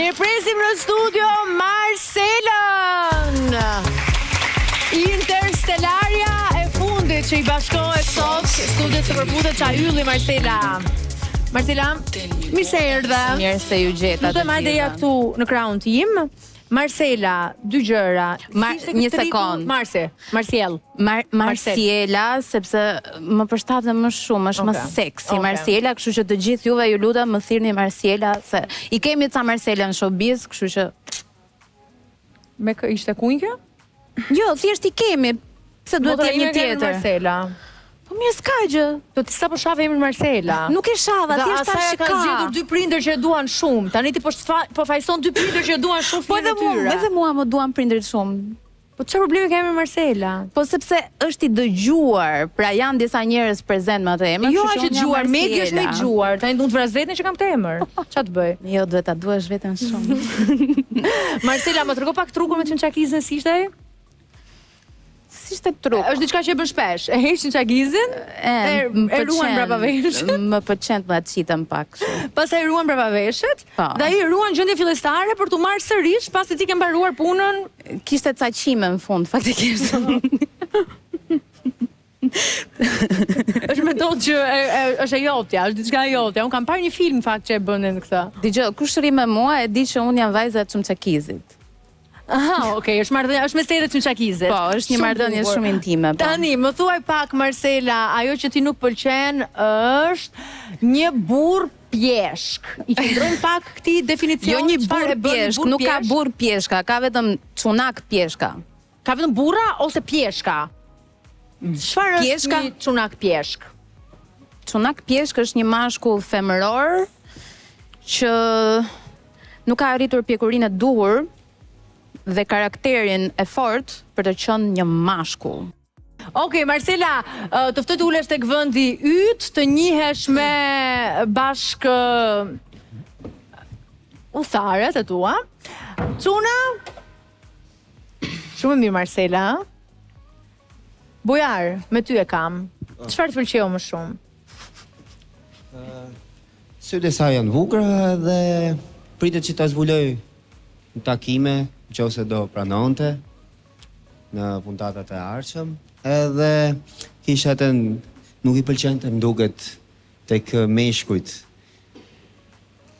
Mirëpresim në studio Marcelën. Interstellaria e fundit që i bashkohet sot studios të përputhjet Çajylli Marcela. Marcela, mirë se erdhe. Mirë se ju gjeta. Lutem hajdeja këtu në krahun tim. Marcela, dy gjëra. Një sekond. Marciela, sepse më përshtatet më shumë, është më seksi. Marciela, kështu që të gjithë juve ju lutem më thirrni Marciela, se i kemi ca Marcela në showbiz, kështu që me kë ishte kunjë? Jo, thjesht i kemi. Se duhet të jetë një tjetër. Marcela. Po mirë s'ka gjë. Do ti sapo shave emrin Marcela. Nuk e shava, thjesht tash ka zgjedhur dy prindër që e duan shumë. Tani ti po fajson dy prindër që e duan shumë fëmijët e tyre. Edhe mua më duan prindërit shumë. Po çfarë problemi ka emri Marcela? Po sepse është i dëgjuar, pra janë disa njerëz prezent me atë emër. Jo, është i dëgjuar, Megi është më i dëgjuar. Tani do të vras veten që kam këtë emër. Ç'a të bëj? Jo, duhet ta duash veten shumë. Marcela, më trego pak trukun me çunçakizën si ishte ai? Si ishte truk? Është diçka që e bën shpesh. E heq çunçakizën, e ruan brapa veshit. Më pëlqen të qitëm pak. Pastaj ruan brapa veshit, dhe ai ruan gjendje fillestare për t'u marrë sërish pasi ti ke mbaruar punën. Kishte ca qime në fund, faktikisht. Është metodë që është e jotja, është diçka e jotja. Unë kam parë një film fakt që e bënin këtë. Dgjoj, kush rri me mua e di që unë jam vajza e çunçakizit. Aha, okay, është mes teje dhe çunçakizit. Po, është një marrëdhënie shumë intime. Tani, më thuaj pak Marcela, ajo që ti nuk pëlqen është një burr pjeshk. I qëndrojmë pak këtij definicioni. Jo një burr pjeshk, nuk ka burr pjeshka, ka vetëm çunak pjeshka. Ka vetëm burra ose pjeshka? Çfarë është një çunak pjeshk? Çunak pjeshk është një mashkull femëror që nuk ka arritur pjekurinë e duhur dhe karakterin e fortë për të qenë një mashkull. Okej, Marcela, të ftoj të ulesh tek vendi yt, të njihesh me bashkë utharet e tua. Çuna? Shumë mirë Marcela. Bujar, me ty e kam. Çfarë të pëlqeu më shumë? Sytë e saj janë vukra dhe pritet që ta zbuloj në takime, nëse do pranonte në puntatat e ardhshëm, edhe kisha atë nuk i pëlqente më duket tek meshkujt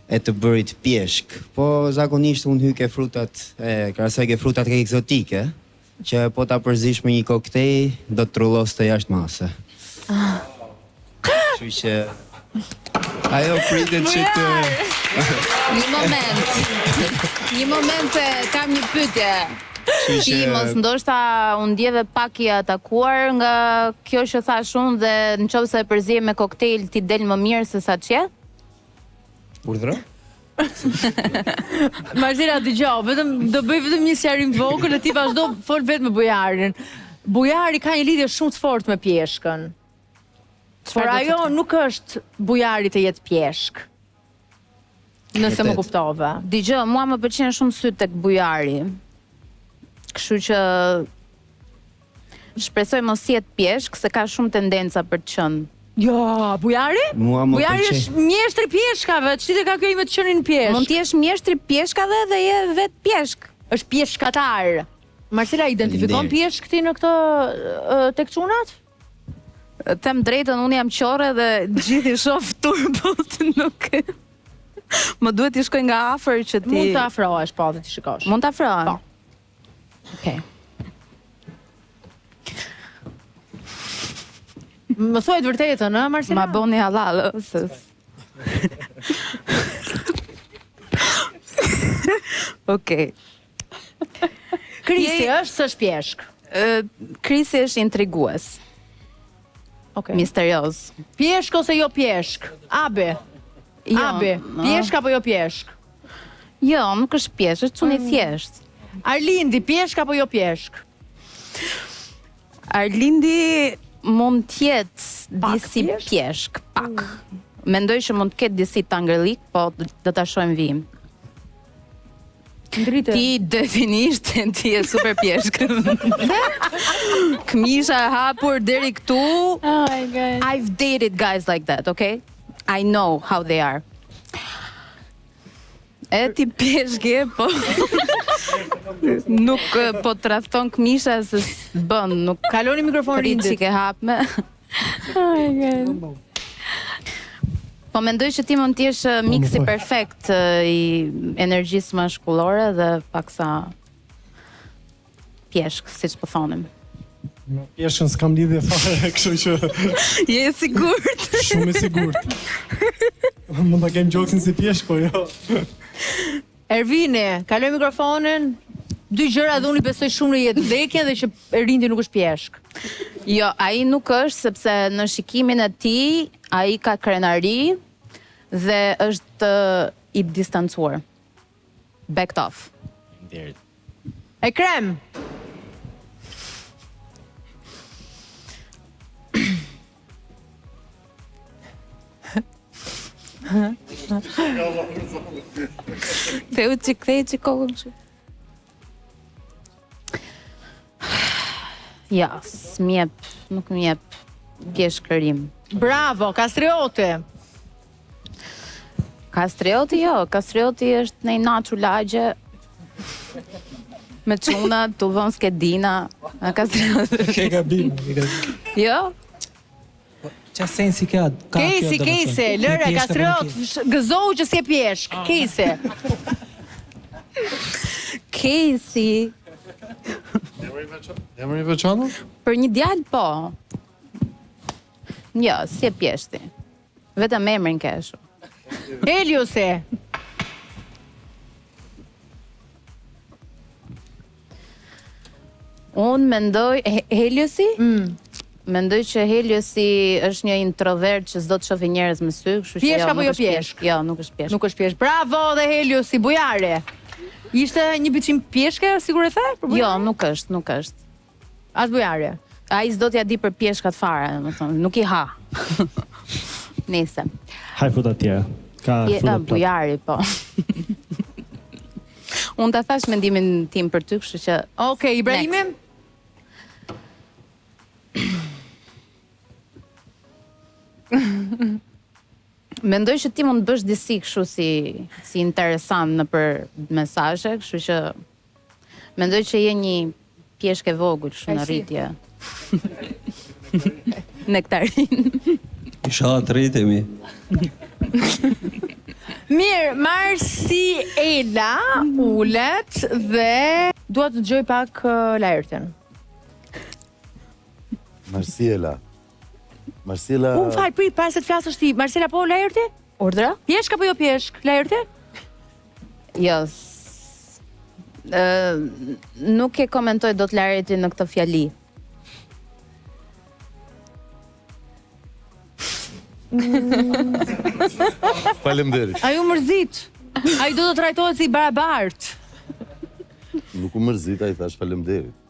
e të bërit pjeshk, po zakonisht unë hyj ke frutat e krahasoj ke frutat ekzotike, që po ta përzish me një koktej do të trullos të jashtë mase. Kështu që ajo pritet që të... Një moment se kam një pyetje. Ti mos ndoshta unë ndjeve pak i atakuar nga kjo që thash unë dhe nëse e përzihem me koktejl ti del më mirë se sa çje? Urdhëro? Marcela, dëgjoj, do bëj vetëm një sqarim të vogël dhe ti vazhdo fol vetëm me bujarin. Bujari ka një lidhje shumë të fortë me pjeshkën. Por ajo nuk është bujari të jetë pjeshk. Nëse më kuptove. Dgjoj, mua më pëlqen shumë syt tek bujari. Kështu që shpresoj mos jetë pjeshk, se ka shumë tendenca për të qenë. Jo, bujari? Bujari është mjeshtri pjeshkave, ç'ti ka kjo ime të qenin pjeshk. Mund të jesh mjeshtri pjeshkave dhe je vet pjeshk. Është pjeshkatar. Marcela, identifikon pjeshk ti në këtë tek çunat? Them drejtën, unë jam qore dhe gjithë i shoh turbut, nuk... Më duhet t'i shkoj nga afër që ti... Mund të afrohesh, po, dhe t'i shikosh. Mund të afrohem? Po. Okej. Më thuaj të vërtetën, a, Marcela? Ma bëni halal, ësës. Okej. Krisi është së është pjeshk? Krisi është intrigues. Misterios. Pjeshk ose jo pjeshk? Abi. Abi. Pjeshk apo jo pjeshk? Jo, nuk është pjeshk, është çuni thjesht. Arlindi, pjeshk apo jo pjeshk? Arlindi mund t'jetë disi pjeshk, pak. Mendoj që mund t'ketë disi tangërlik, po do ta shohim vijim. Ti definisht ti je super pjeshk. Këmisha e hapur deri këtu. Oh my god. I've dated guys like that, okay? I know how they are. E ti peshke, po nuk po tradhton këmisha se s'bën, nuk Kaloni mikrofonin rrit Lindit. që ke hapme. Po mendoj që ti mund t'jesh miksi perfekt i energjisë mashkullore dhe paksa pjeshk, siç po thonim. Pjeshkën s'kam lidhje fare, kështu që Je e sigurt? shumë i sigurt. Mund ta kem gjoksin si pjeshk, po jo. Ervini, kaloj mikrofonin. Dy gjëra dhe unë i besoj shumë në jetë, vdekje dhe që Erindi nuk është pjeshk. Jo, ai nuk është sepse në shikimin e tij ai ka krenari dhe është i distancuar. Backed off. E krem. Kthej që kokën kështu. Ja, nuk m'jep pjeshkërim. Bravo, kastrioti. Kastrioti jo, kastrioti është një natru lagje me çuna, tu vën skedina, a kastrioti. Ke gabim. Jo? Qa sensi ka? Kejsi, lëre, kastriot, gëzohu që si e pjeshk, kejsi. Kejsi, Emri i veçantë? për një djalë po. Jo, si e pjeshti. Vetëm emrin keshu. Heliusi. Unë mendoj, Heliusi? Mendoj që Heliusi është një introvert që s'do të shohë njerëz me sy, kështu që Pjeshk apo nuk jo është pjeshk? Jo, nuk është pjeshk. Nuk është pjeshk. Bravo dhe Heliusi, bujare. Ishte një biçim pjeshke, sigur e the? për bujare? Jo, nuk është. As bujare. Ai s'do t'ja di për pjeshkat fare, domethënë, nuk i ha. Nëse. Haj fruta tjera. Ka fruta plot. Bujari, po. Unë ta thash mendimin tim për ty, kështu që Okej, Ibrahimi? mendoj që ti mund të bësh disi kështu si interesant në për mesazhe, kështu që mendoj që je një pjeshkë e vogël kështu në Ai si. rritje. Nektarin. Isha të rritemi. Mirë, Marsiela ulet dhe dua të dëgjoj pak Laertin. Marsiela. Unë fal, prit, para se të flasësh ti. Marsiela po Laerti? Urdhra? Pjeshk apo jo pjeshk? Laerti? Jo. Nuk e komentoj dot Lareti në këtë fjali. Faleminderit. Ai u mërzit. Ai do të trajtohet si barabart. Nuk u mërzit, ai thash faleminderit.